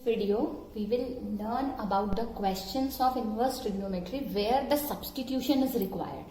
video, we will learn about the questions of inverse trigonometry where the substitution is required.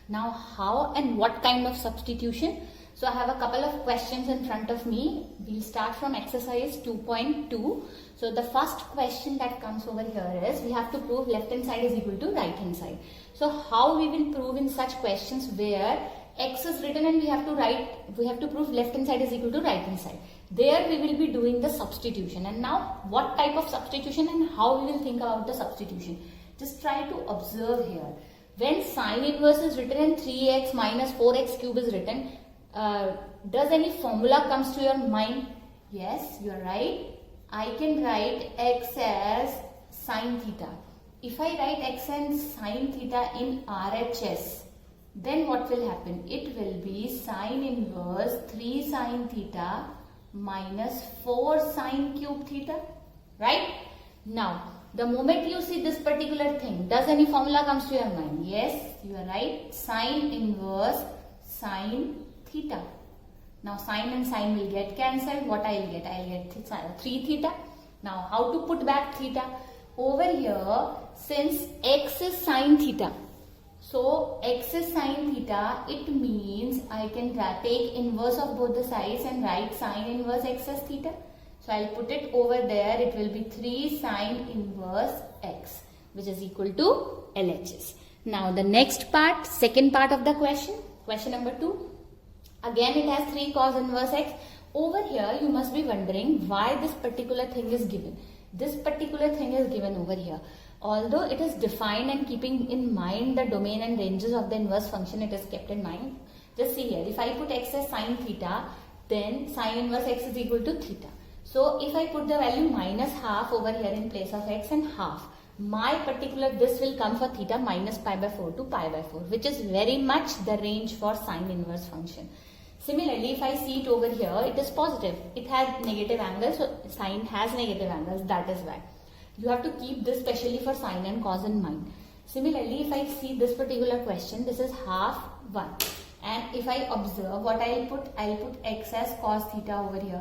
Now, how and what kind of substitution? So, I have a couple of questions in front of me. We'll start from exercise 2.2. So, the first question that comes over here is we have to prove left hand side is equal to right hand side. So, how we will prove in such questions where x is written and we have to prove left hand side is equal to right hand side. There we will be doing the substitution. And now what type of substitution and how we will think about the substitution? Just try to observe here. When sine inverse is written and 3x minus 4x cube is written, does any formula comes to your mind? Yes, you are right. I can write x as sine theta. If I write x and sine theta in RHS, then what will happen? It will be sine inverse 3 sine theta minus 4 sine cube theta, right? Now, the moment you see this particular thing, does any formula comes to your mind? Yes, you are right. Sine inverse sine theta. Now, sine and sine will get cancelled. What I will get? I will get 3 theta. Now, how to put back theta? Over here, since x is sine theta, so x is sine theta, it means I can take inverse of both the sides and write sine inverse x as theta. So I'll put it over there. It will be 3 sine inverse x, which is equal to LHS. Now the next part, second part of the question number 2. Again it has 3 cos inverse x. Over here you must be wondering why this particular thing is given. This particular thing is given over here. Although it is defined and keeping in mind the domain and ranges of the inverse function, it is kept in mind. Just see here, if I put x as sine theta, then sine inverse x is equal to theta. So if I put the value minus half over here in place of x and half, my particular this will come for theta minus pi by 4 to pi by 4, which is very much the range for sine inverse function. Similarly, if I see it over here, it is positive. It has negative angles, so sine has negative angles, that is why. You have to keep this specially for sine and cos in mind. Similarly, if I see this particular question, this is half 1. And if I observe what I'll put x as cos theta over here.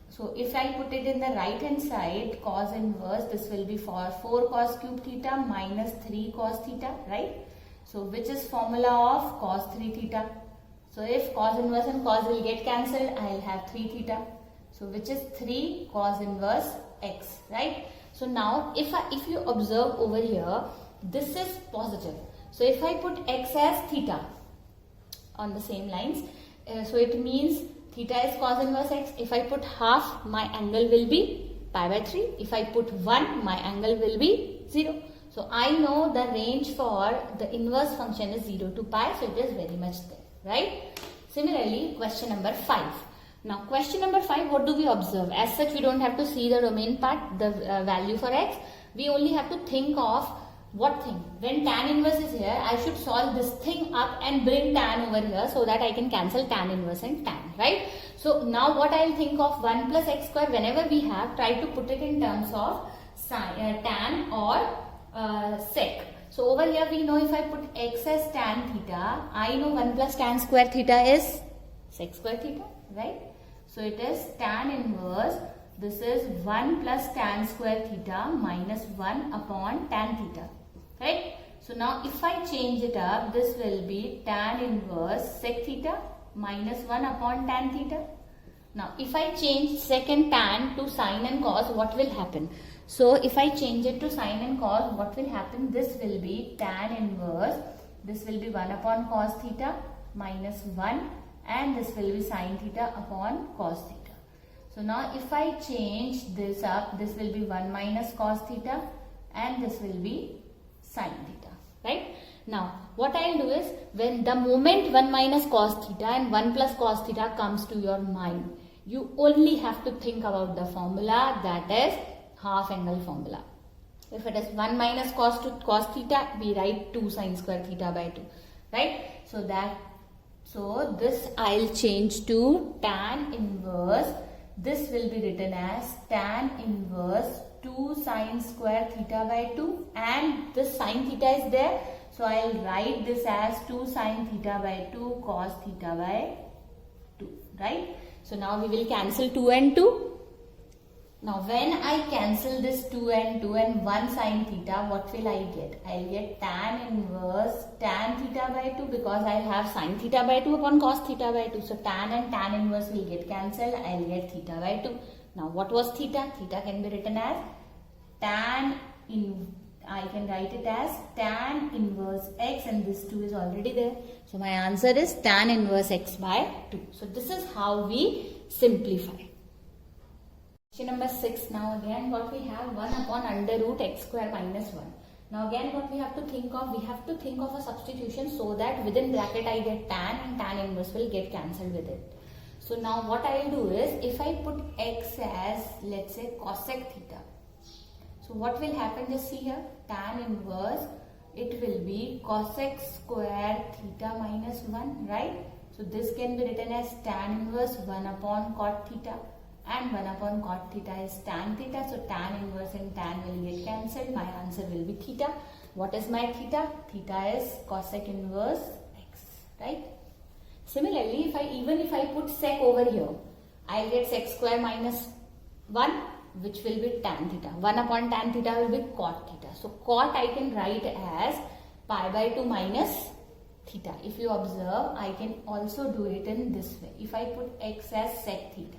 So if I put it in the right hand side, cos inverse, this will be for 4 cos cube theta minus 3 cos theta, right? So which is formula of cos 3 theta. So if cos inverse and cos will get cancelled, I'll have 3 theta. So which is 3 cos inverse x, right? So now if you observe over here, this is positive. So if I put x as theta on the same lines, so it means theta is cos inverse x. If I put half, my angle will be pi by 3. If I put 1, my angle will be 0. So I know the range for the inverse function is 0 to pi, so it is very much there, right? Similarly, question number 5. Now, question number 5, what do we observe? As such, we don't have to see the domain part, the value for x. We only have to think of what thing. When tan inverse is here, I should solve this thing up and bring tan over here so that I can cancel tan inverse and tan, right? So, now what I will think of 1 plus x square, whenever we have, try to put it in terms of tan or sec. So, over here we know if I put x as tan theta, I know 1 plus tan square theta is sec square theta, right? So it is tan inverse, this is 1 plus tan square theta minus 1 upon tan theta, right? So now if I change it up, this will be tan inverse sec theta minus 1 upon tan theta. Now if I change sec and tan to sine and cos, what will happen? So if I change it to sine and cos, what will happen? This will be tan inverse, this will be 1 upon cos theta minus 1. And this will be sine theta upon cos theta. So now if I change this up, this will be 1 minus cos theta and this will be sine theta, right? Now what I will do is, when the moment 1 minus cos theta and 1 plus cos theta comes to your mind, you only have to think about the formula, that is half angle formula. If it is 1 minus cos theta, we write 2 sine square theta by 2, right? So this I'll change to tan inverse. This will be written as tan inverse 2 sine square theta by 2, and this sine theta is there. So I'll write this as 2 sine theta by 2 cos theta by 2, right? So now we will cancel 2 and 2. Now when I cancel this 2 and 2 and 1 sine theta, what will I get? I'll get tan inverse tan theta by 2 because I'll have sine theta by 2 upon cos theta by 2. So tan and tan inverse will get cancelled. I'll get theta by 2. Now what was theta? Theta can be written as I can write it as tan inverse x, and this 2 is already there. So my answer is tan inverse x by 2. So this is how we simplify. Question number 6. Now again what we have, 1 upon under root x square minus 1. Now again what we have to think of, we have to think of a substitution so that within bracket I get tan and tan inverse will get cancelled with it. So now what I will do is, if I put x as, let's say, cosec theta. So what will happen, just see here, tan inverse, it will be cosec square theta minus 1, right? So this can be written as tan inverse 1 upon cot theta, and 1 upon cot theta is tan theta. So tan inverse and tan will get cancelled. My answer will be theta. What is my theta? Theta is cosec inverse x, right? Similarly, even if I put sec over here, I'll get sec square minus 1, which will be tan theta. 1 upon tan theta will be cot theta. So cot I can write as pi by 2 minus theta. If you observe, I can also do it in this way. If I put x as sec theta,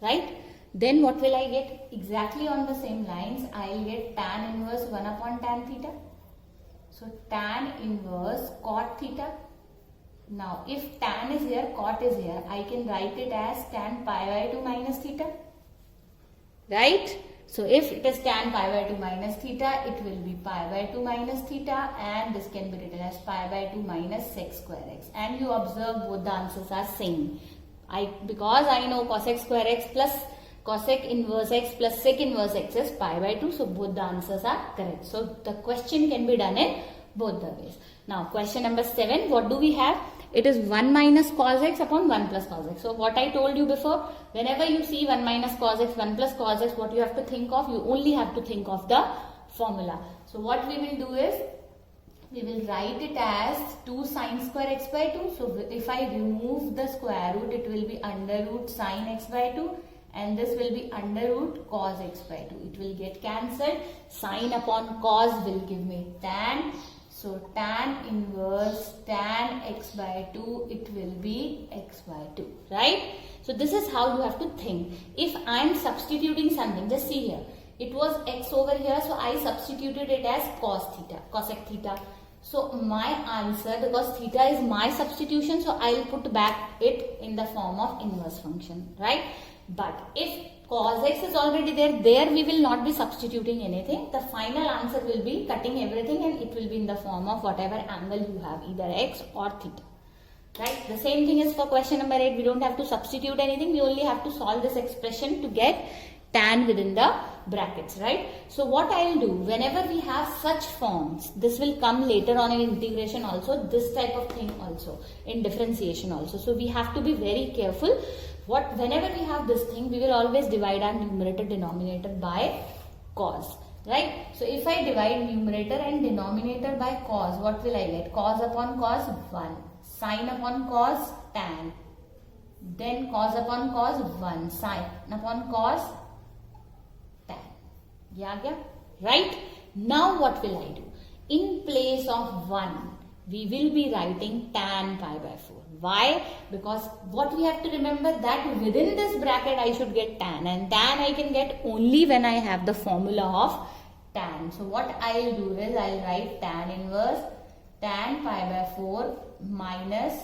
right? Then what will I get? Exactly on the same lines, I'll get tan inverse 1 upon tan theta. So tan inverse cot theta. Now if tan is here, cot is here, I can write it as tan pi by 2 minus theta. Right? So if it is tan pi by 2 minus theta, it will be pi by 2 minus theta, and this can be written as pi by 2 minus sec square x. And you observe both the answers are same. Because I know cosec square x plus cosec inverse x plus sec inverse x is pi by 2. So both the answers are correct. So the question can be done in both the ways. Now question number 7, what do we have? It is 1 minus cos x upon 1 plus cos x. So what I told you before, whenever you see 1 minus cos x, 1 plus cos x, what you have to think of? You only have to think of the formula. So what we will do is, we will write it as 2 sine square x by 2. So if I remove the square root, it will be under root sine x by 2, and this will be under root cos x by 2. It will get cancelled. Sine upon cos will give me tan. So tan inverse tan x by 2, it will be x by 2, right? So this is how you have to think. If I am substituting something, just see here, it was x over here, so I substituted it as cos theta, cosec theta. So my answer, because theta is my substitution, so I will put back it in the form of inverse function, right? But if cos x is already there we will not be substituting anything. The final answer will be cutting everything, and it will be in the form of whatever angle you have, either x or theta. Right? The same thing is for question number 8. We don't have to substitute anything. We only have to solve this expression to get tan within the brackets, right? So what I will do, whenever we have such forms, this will come later on in integration also, this type of thing also, in differentiation also. So we have to be very careful. Whenever we have this thing, we will always divide our numerator denominator by cos, right? So if I divide numerator and denominator by cos, what will I get? Cos upon cos 1, sine upon cos tan, then cos upon cos 1, sine upon cos tan. Yeah, right? Now what will I do? In place of 1, we will be writing tan pi by 4. Why? Because what we have to remember, that within this bracket I should get tan, and tan I can get only when I have the formula of tan. So what I will do is, I will write tan inverse tan pi by 4 minus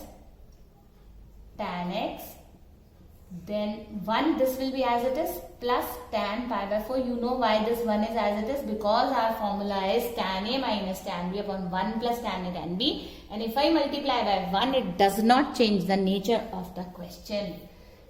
tan x, then 1, this will be as it is, plus tan pi by 4. You know why this 1 is as it is, because our formula is tan a minus tan b upon 1 plus tan a tan b, and if I multiply by 1, it does not change the nature of the question.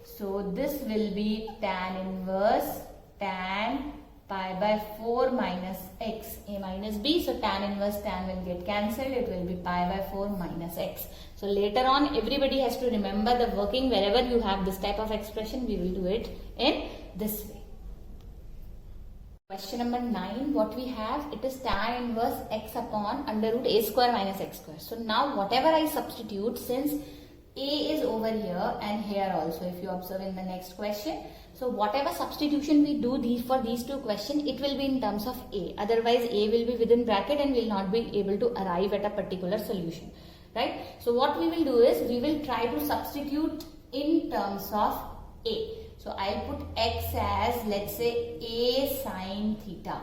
So this will be tan inverse tan pi by 4 minus x a minus b. So tan inverse tan will get cancelled. It will be pi by 4 minus x. So later on, everybody has to remember the working. Wherever you have this type of expression, we will do it in this way. Question number 9, what we have, it is tan inverse x upon under root a square minus x square. So now whatever I substitute, since A is over here and here also, if you observe in the next question. So whatever substitution we do for these two questions, it will be in terms of A. Otherwise, A will be within bracket and will not be able to arrive at a particular solution. Right? So what we will do is, we will try to substitute in terms of A. So I'll put X as, let's say, A sine theta.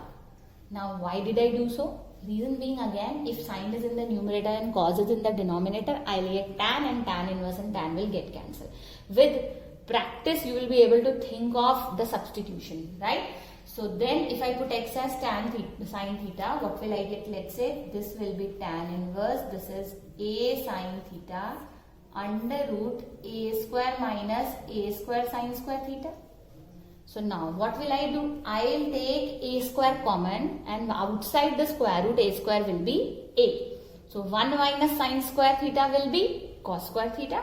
Now why did I do so? Reason being, again, if sine is in the numerator and cos is in the denominator, I'll get tan and tan inverse and tan will get cancelled. With practice, you will be able to think of the substitution, right? So then if I put X as sine theta, what will I get? Let's say this will be tan inverse, this is A sine theta under root A square minus A square sine square theta. So now what will I do? I will take A square common and outside the square root A square will be A. So 1 minus sine square theta will be cos square theta,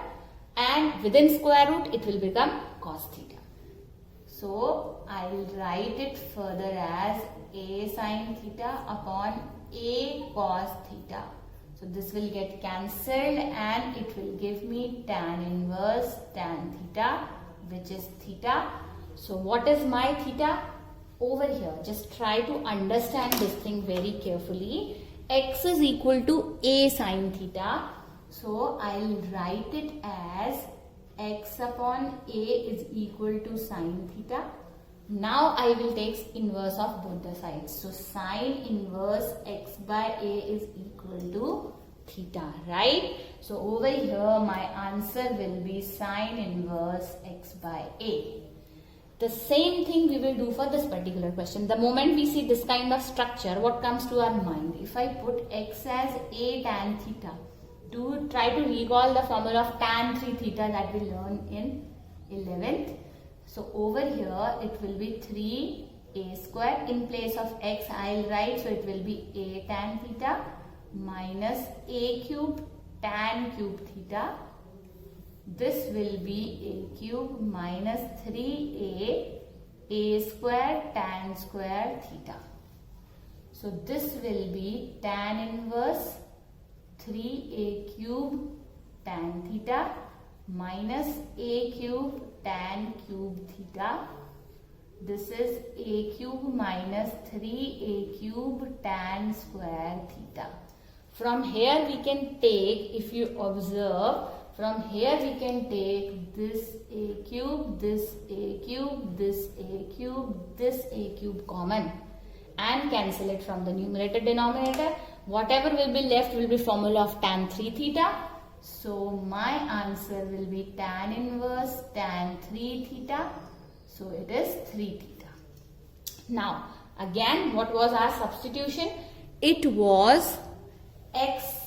and within square root it will become cos theta. So I will write it further as A sine theta upon A cos theta. So this will get cancelled and it will give me tan inverse tan theta, which is theta. So what is my theta? Over here, just try to understand this thing very carefully. X is equal to A sine theta. So I'll write it as X upon A is equal to sine theta. Now I will take inverse of both the sides. So sine inverse X by A is equal to theta, right? So over here my answer will be sine inverse X by A. The same thing we will do for this particular question. The moment we see this kind of structure, what comes to our mind? If I put X as A tan theta, do try to recall the formula of tan 3 theta that we learned in 11th. So over here it will be 3A square. In place of X I'll write, so it will be A tan theta minus A cube tan cube theta. This will be A cube minus 3A A square tan square theta. So this will be tan inverse 3A cube tan theta minus A cube tan cube theta. This is A cube minus 3A cube tan square theta. From here we can take, if you observe, from here we can take this A cube, this A cube, this A cube, this A cube common and cancel it from the numerator denominator. Whatever will be left will be formula of tan 3 theta. So my answer will be tan inverse tan 3 theta. So it is 3 theta. Now again, what was our substitution? It was X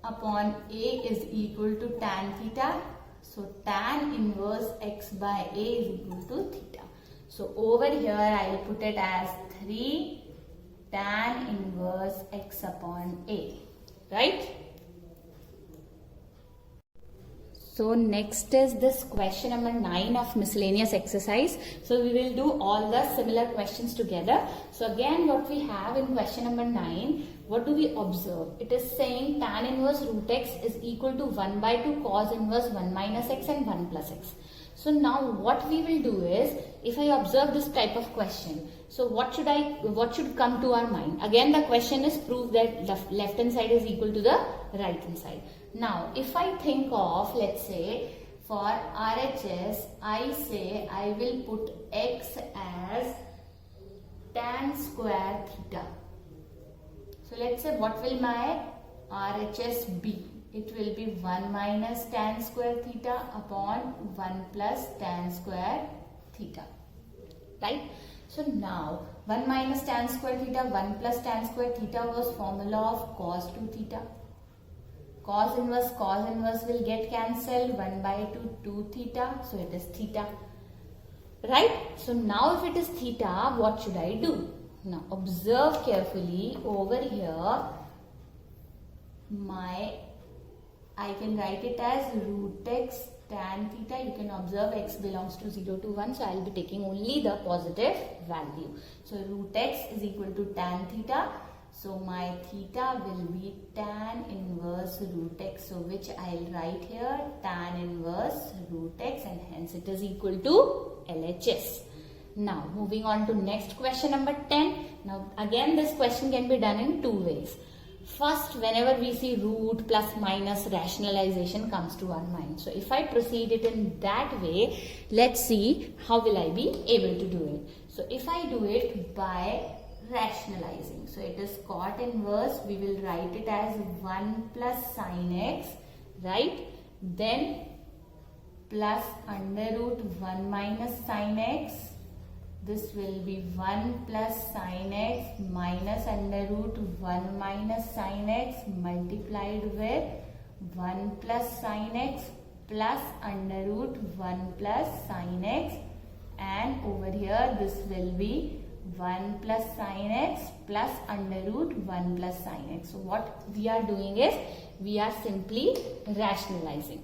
upon A is equal to tan theta. So tan inverse X by A is equal to theta. So over here I will put it as 3 tan inverse X upon A. Right? So next is this question number 9 of miscellaneous exercise. So we will do all the similar questions together. So again, what we have in question number 9, what do we observe? It is saying tan inverse root x is equal to 1 by 2 cos inverse 1 minus x and 1 plus x. So now what we will do is, if I observe this type of question, so what should come to our mind? Again, the question is prove that left hand side is equal to the right hand side. Now, if I think of, let's say, for RHS, I say I will put x as tan square theta. So let's say what will my RHS be? It will be 1 minus tan square theta upon 1 plus tan square theta. Right? So now 1 minus tan square theta, 1 plus tan square theta was formula of cos 2 theta. Cos inverse will get cancelled. 1 by 2, 2 theta. So it is theta. Right? So now if it is theta, what should I do? Now observe carefully over here. I can write it as root x tan theta. You can observe x belongs to 0 to 1. So I will be taking only the positive value. So root x is equal to tan theta. So my theta will be tan inverse root x. So which I'll write here, tan inverse root x, and hence it is equal to LHS. Now moving on to next question number 10. Now again this question can be done in two ways. First, whenever we see root plus minus, rationalization comes to our mind. So if I proceed it in that way, let's see how will I be able to do it. So if I do it by rationalizing, so it is cot inverse, we will write it as 1 plus sin x, right? Then plus under root 1 minus sin x. This will be 1 plus sin x minus under root 1 minus sin x multiplied with 1 plus sin x plus under root 1 plus sin x, and over here this will be 1 plus sin x plus under root 1 plus sin x. So what we are doing is we are simply rationalizing.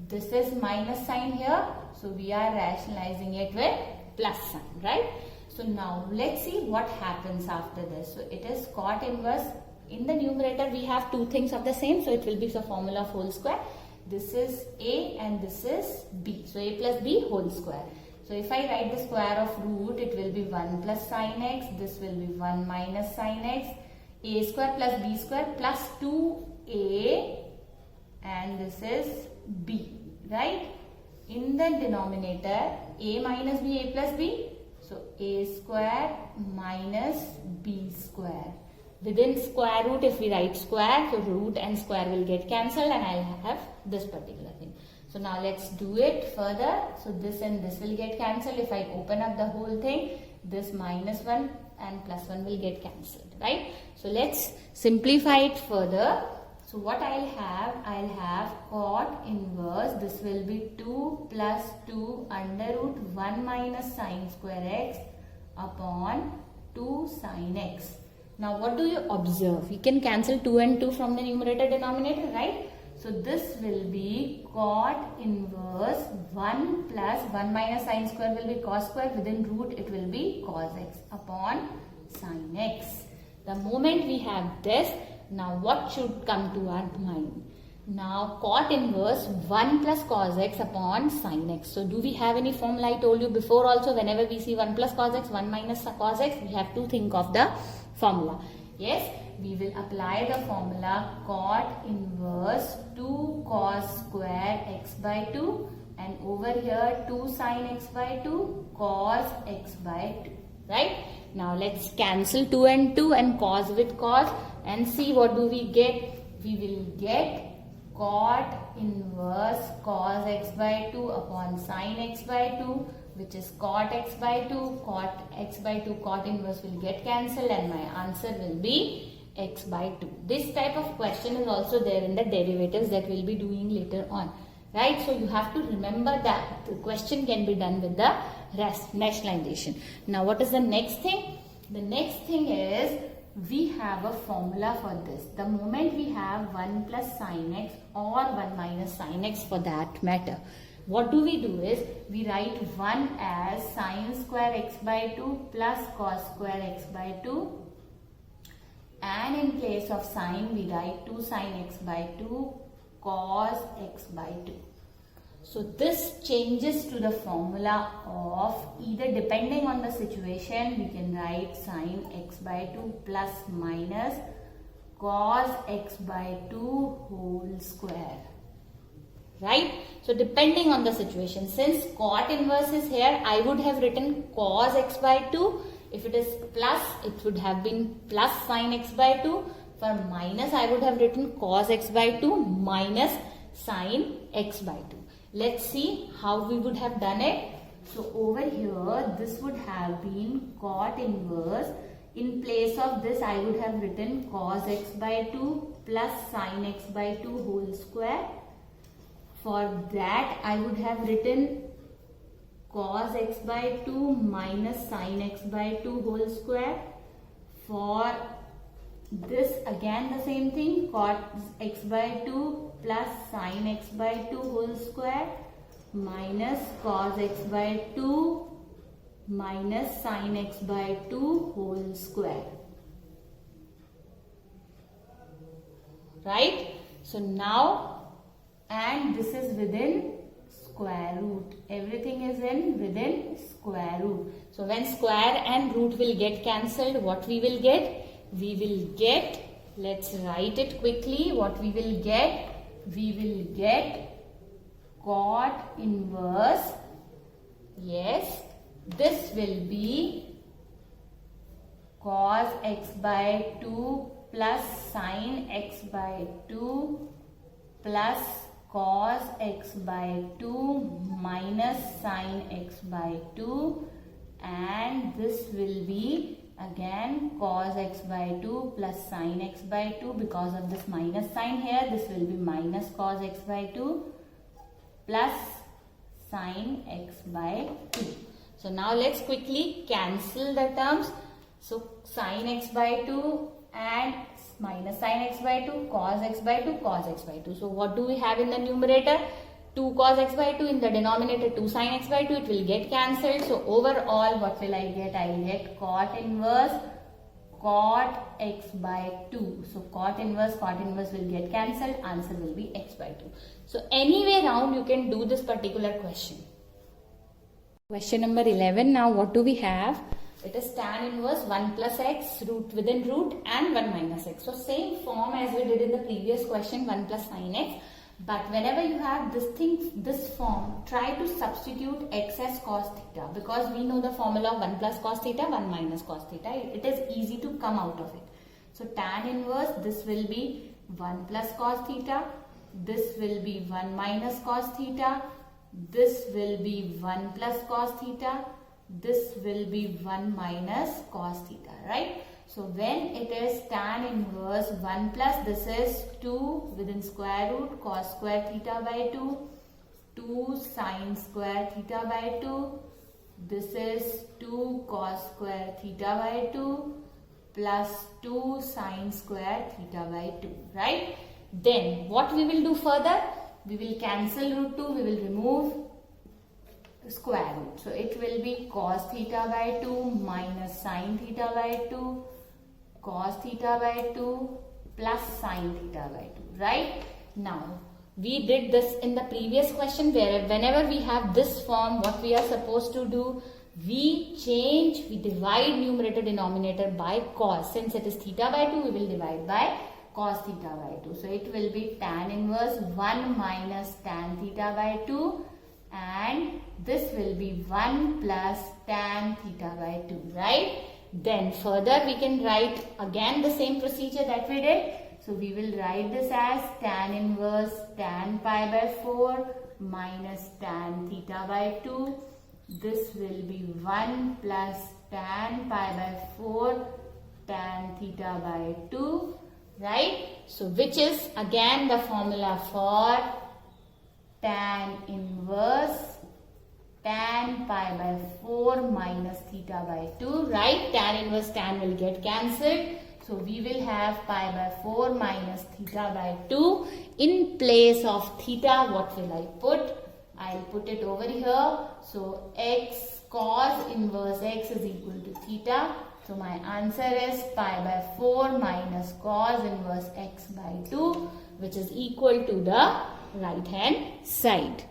This is minus sign here, so we are rationalizing it with plus sign, right? So now let's see what happens after this. So it is cot inverse. In the numerator we have two things of the same, so it will be the formula of whole square. This is a and this is b. So a plus b whole square. So if I write the square of root, it will be 1 plus sin x. This will be 1 minus sin x. A square plus b square plus 2a, and this is b, right? In the denominator, a minus b, a plus b. So a square minus b square. Within square root, if we write square, so root and square will get cancelled and I'll have this particular thing. So now let's do it further. So this and this will get cancelled. If I open up the whole thing, this minus 1 and plus 1 will get cancelled, right? So let's simplify it further. So what I'll have cot inverse, this will be 2 plus 2 under root 1 minus sine square x upon 2 sine x. Now what do you observe? You can cancel 2 and 2 from the numerator denominator, right? So this will be cot inverse 1 plus 1 minus sine square will be cos square, within root it will be cos x upon sine x. The moment we have this, now what should come to our mind? Now cot inverse 1 plus cos x upon sin x. So do we have any formula? I told you before also, whenever we see 1 plus cos x, 1 minus cos x, we have to think of the formula. Yes, we will apply the formula cot inverse 2 cos square x by 2, and over here 2 sin x by 2 cos x by 2, right? Now let's cancel 2 and 2 and cos with cos and see what do we get. We will get cot inverse cos x by 2 upon sin x by 2, which is cot x by 2. Cot x by 2 cot inverse will get cancelled and my answer will be x by 2. This type of question is also there in the derivatives that we'll be doing later on, right? So you have to remember that the question can be done with the rationalization. Now what is the next thing? The next thing is we have a formula for this. The moment we have 1 plus sin x or 1 minus sin x for that matter, what do we do is we write 1 as sin square x by 2 plus cos square x by 2, and in place of sin we write 2 sin x by 2 cos x by 2. So this changes to the formula of either, depending on the situation, we can write sin x by 2 plus minus cos x by 2 whole square, right? So depending on the situation, since cot inverse is here, I would have written cos x by 2. If it is plus, it would have been plus sin x by 2. For minus, I would have written cos x by 2 minus sin x by 2. Let's see how we would have done it. So over here, this would have been cot inverse. In place of this, I would have written cos x by 2 plus sin x by 2 whole square. For that, I would have written cos x by 2 minus sin x by 2 whole square. For this, again the same thing, cos x by 2 plus sin x by 2 whole square minus cos x by 2 minus sin x by 2 whole square. right? So now, and this is within square root. Everything is within square root. So when square and root will get cancelled, what we will get? We will get, let's write it quickly, what we will get? We will get cot inverse. Yes, this will be cos x by 2 plus sin x by 2 plus cos x by 2 minus sin x by 2, and this will be again cos x by 2 plus sin x by 2. Because of this minus sign here, this will be minus cos x by 2 plus sin x by 2. So now let's quickly cancel the terms. So sin x by 2 and minus sin x by 2, cos x by 2, cos x by 2. So what do we have in the numerator? 2 cos x by 2, in the denominator 2 sin x by 2. It will get cancelled. So overall what will I get? I will get cot inverse cot x by 2. So cot inverse will get cancelled. Answer will be x by 2. So any way round you can do this particular question. Question number 11. Now what do we have? It is tan inverse 1 plus x root within root and 1 minus x. So same form as we did in the previous question, 1 plus sin x. But whenever you have this form, try to substitute x as cos theta, because we know the formula of 1 plus cos theta, 1 minus cos theta. It is easy to come out of it. So tan inverse, this will be 1 plus cos theta. This will be 1 minus cos theta. This will be 1 plus cos theta. This will be 1 minus cos theta, right? So when it is tan inverse 1 plus, this is 2 within square root cos square theta by 2, 2 sin square theta by 2, this is 2 cos square theta by 2 plus 2 sin square theta by 2, right? Then what we will do further? We will cancel root 2, we will remove square root. So it will be cos theta by 2 minus sin theta by 2 cos theta by 2 plus sin theta by 2, right? Now we did this in the previous question, where whenever we have this form, what we are supposed to do? We divide numerator denominator by cos. Since it is theta by 2, we will divide by cos theta by 2. So it will be tan inverse 1 minus tan theta by 2, and this will be 1 plus tan theta by 2, right? Then further we can write again the same procedure that we did. So we will write this as tan inverse tan pi by 4 minus tan theta by 2. This will be 1 plus tan pi by 4 tan theta by 2, right? So which is again the formula for tan inverse tan pi by 4 minus theta by 2, right? Tan inverse tan will get cancelled. So we will have pi by 4 minus theta by 2. In place of theta, what will I put? I'll put it over here. So x cos inverse x is equal to theta. So my answer is pi by 4 minus cos inverse x by 2, which is equal to the right hand side.